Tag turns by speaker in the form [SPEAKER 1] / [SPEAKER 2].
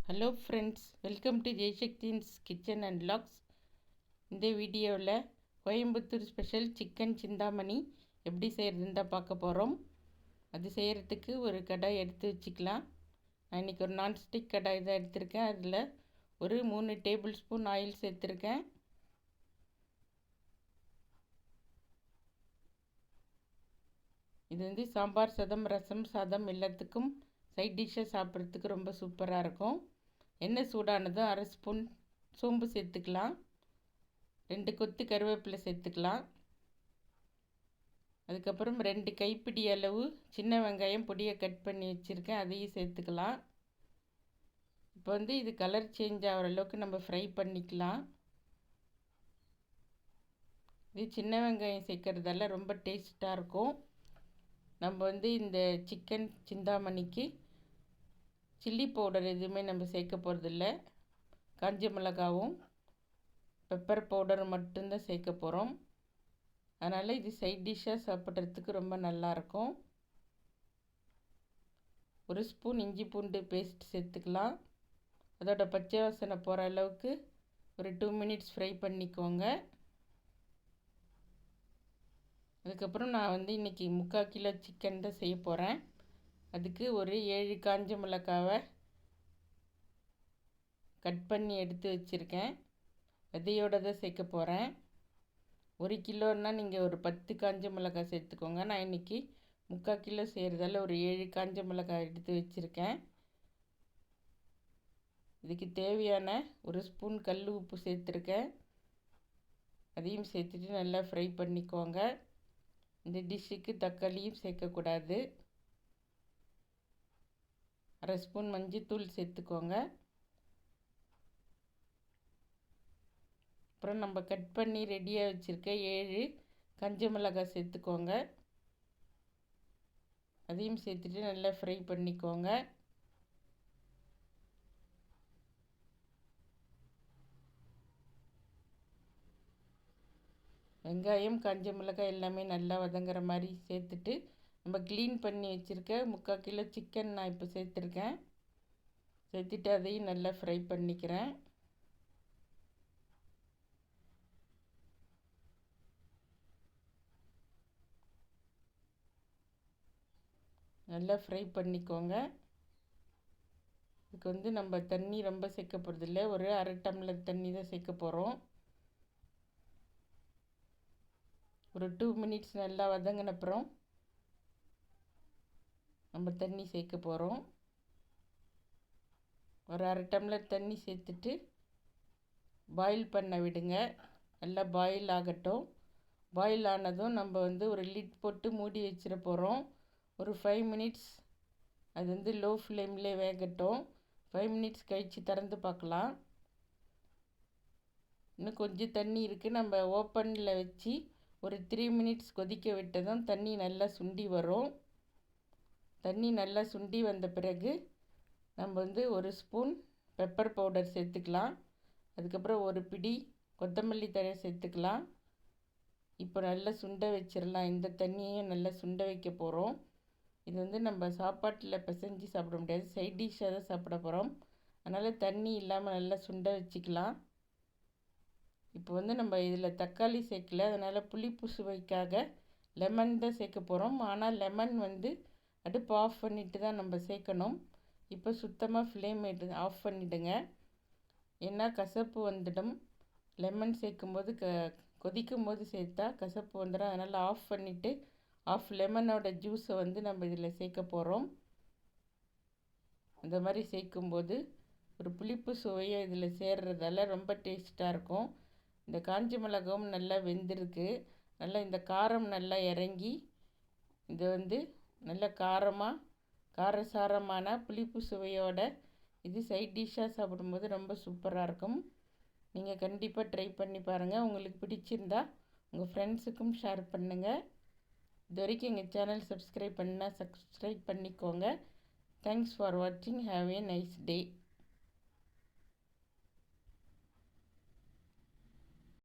[SPEAKER 1] Hello friends, welcome to Jaishakthi's kitchen and vlogs. இந்த வீடியோவில் Coimbatore special chicken Chintamani எப்படி செய்கிறதுன்னு தான் பார்க்க போகிறோம். அது செய்கிறதுக்கு ஒரு கடாய் எடுத்து வச்சுக்கலாம். நான் இன்றைக்கி ஒரு நான்ஸ்டிக் கடாய் தான் எடுத்திருக்கேன். அதில் ஒரு 3 டேபிள் ஸ்பூன் ஆயில் சேர்த்துருக்கேன். இது சாம்பார் சாதம், ரசம் சாதம் எல்லாத்துக்கும் சைட் டிஷ்ஷாக சாப்பிட்றதுக்கு ரொம்ப சூப்பராக இருக்கும். எண்ணெய் சூடானதும் 1/2 ஸ்பூன் சோம்பு சேர்த்துக்கலாம். 2 கொத்து கருவேப்பிலை சேர்த்துக்கலாம். அதுக்கப்புறம் 2 கைப்பிடி அளவு சின்ன வெங்காயம் பொடியை கட் பண்ணி வச்சுருக்கேன், அதையும் சேர்த்துக்கலாம். இப்போ இது கலர் சேஞ்ச் ஆகிற அளவுக்கு நம்ம ஃப்ரை பண்ணிக்கலாம். இது சின்ன வெங்காயம் சேர்க்குறதால ரொம்ப டேஸ்ட்டாக இருக்கும். நம்ம இந்த சிக்கன் சிந்தாமணிக்கு சில்லி பவுடர் எதுவுமே நம்ம சேர்க்க போகிறதில்ல. காஞ்ச மிளகாவும் பெப்பர் பவுடர் மட்டும்தான் சேர்க்க போகிறோம். அதனால் இது சைட் டிஷ்ஷாக சாப்பிட்றதுக்கு ரொம்ப நல்லாயிருக்கும். 1 ஸ்பூன் இஞ்சி பூண்டு பேஸ்ட் சேர்த்துக்கலாம். அதோட பச்சை வாசனை போகிற அளவுக்கு ஒரு 2 மினிட்ஸ் ஃப்ரை பண்ணிக்கோங்க. அதுக்கப்புறம் நான் இன்றைக்கி 3/4 கிலோ சிக்கன் தான் செய்ய போகிறேன். அதுக்கு ஒரு 7 காஞ்ச மிளகாவை கட் பண்ணி எடுத்து வச்சுருக்கேன். விதையோடு தான் சேர்க்க போகிறேன். 1 கிலோன்னா நீங்கள் ஒரு 10 காஞ்ச மிளகாய் சேர்த்துக்கோங்க. நான் இன்றைக்கி 3/4 கிலோ செய்கிறதால ஒரு 7 காஞ்ச மிளகாய் எடுத்து வச்சுருக்கேன். இதுக்கு தேவையான 1 ஸ்பூன் கல் உப்பு சேர்த்துருக்கேன். அதையும் சேர்த்துட்டு நல்லா ஃப்ரை பண்ணிக்கோங்க. இந்த டிஷ்ஷுக்கு தக்காளியும் சேர்க்கக்கூடாது. 1/2 ஸ்பூன் மஞ்சத்தூள் சேர்த்துக்கோங்க. அப்புறம் நம்ம கட் பண்ணி ரெடியாக வச்சுருக்க 7 காஞ்ச மிளகாய் சேர்த்துக்கோங்க. அதையும் சேர்த்துட்டு நல்லா ஃப்ரை பண்ணிக்கோங்க. வெங்காயம் காஞ்ச மிளகாய் எல்லாமே நல்லா வதங்குற மாதிரி சேர்த்துட்டு நம்ம க்ளீன் பண்ணி வச்சுருக்க 3/4 கிலோ சிக்கன் நான் இப்போ சேர்த்துருக்கேன். சேர்த்துட்டு அதையும் நல்லா ஃப்ரை பண்ணிக்கிறேன். நல்லா ஃப்ரை பண்ணிக்கோங்க. இதுக்கு நம்ம தண்ணி ரொம்ப சேர்க்க போகிறதில்ல. ஒரு 1/2 டம்ளர் தண்ணி தான் சேர்க்க போகிறோம். ஒரு 2 மினிட்ஸ் நல்லா வதங்கினப்புறம் நம்ம தண்ணி சேர்க்க போகிறோம். ஒரு 1/2 டம்ளர் தண்ணி சேர்த்துட்டு பாயில் பண்ண விடுங்க. நல்லா பாயில் ஆகட்டும். பாயில் ஆனதும் நம்ம ஒரு லிட் போட்டு மூடி வச்சிட போகிறோம். ஒரு 5 மினிட்ஸ் அது லோ ஃப்ளேம்லேயே வேகட்டும். 5 மினிட்ஸ் கழித்து திறந்து பார்க்கலாம். இன்னும் கொஞ்சம் தண்ணி இருக்குது. நம்ம ஓப்பனில் வச்சு ஒரு 3 மினிட்ஸ் கொதிக்க விட்டதும் தண்ணி நல்லா சுண்டி வரும். தண்ணி நல்லா சுண்டி வந்த பிறகு நம்ம 1 ஸ்பூன் பெப்பர் பவுடர் சேர்த்துக்கலாம். அதுக்கப்புறம் ஒரு பிடி கொத்தமல்லி தழை சேர்த்துக்கலாம். இப்போ நல்லா சுண்ட வச்சிடலாம். இந்த தண்ணியையும் நல்லா சுண்ட வைக்க போகிறோம். இது நம்ம சாப்பாட்டில் பிசைஞ்சு சாப்பிட முடியாது, சைட் டிஷ்ஷாக தான் சாப்பிட போகிறோம். அதனால் தண்ணி இல்லாமல் நல்லா சுண்ட வச்சுக்கலாம். இப்போ நம்ம இதில் தக்காளி சேர்க்கல, அதனால் புளிப்பு சுவைக்காக லெமன் தான் சேர்க்க போகிறோம். ஆனால் லெமன் அடுப்பு ஆஃப் பண்ணிவிட்டு தான் நம்ம சேர்க்கணும். இப்போ சுத்தமாக ஃப்ளேம் ஆஃப் பண்ணிவிடுங்க. ஏன்னா கசப்பு வந்துடும். லெமன் சேர்க்கும்போது கொதிக்கும் போது சேர்த்தா கசப்பு வந்துடும். அதனால் ஆஃப் பண்ணிவிட்டு ஆஃப் லெமனோட ஜூஸை நம்ம இதில் சேர்க்க போகிறோம். அந்த மாதிரி சேர்க்கும்போது ஒரு புளிப்பு சுவையை இதில் சேர்றதால ரொம்ப டேஸ்ட்டாக இருக்கும். இந்த காஞ்ச மிளகாவும் நல்லா வெந்திருக்கு. நல்லா இந்த காரம் நல்லா இறங்கி இது நல்ல காரசாரமான புளிப்பு சுவையோட இது சைட் டிஷ்ஷாக சாப்பிடும்போது ரொம்ப சூப்பராக இருக்கும். நீங்கள் கண்டிப்பாக ட்ரை பண்ணி பாருங்கள். உங்களுக்கு பிடிச்சிருந்தா உங்கள் ஃப்ரெண்ட்ஸுக்கும் ஷேர் பண்ணுங்கள். இது வரைக்கும் எங்கள் சேனல் சப்ஸ்கிரைப் பண்ணிக்கோங்க. தேங்க்ஸ் ஃபார் வாட்சிங். Have a nice day.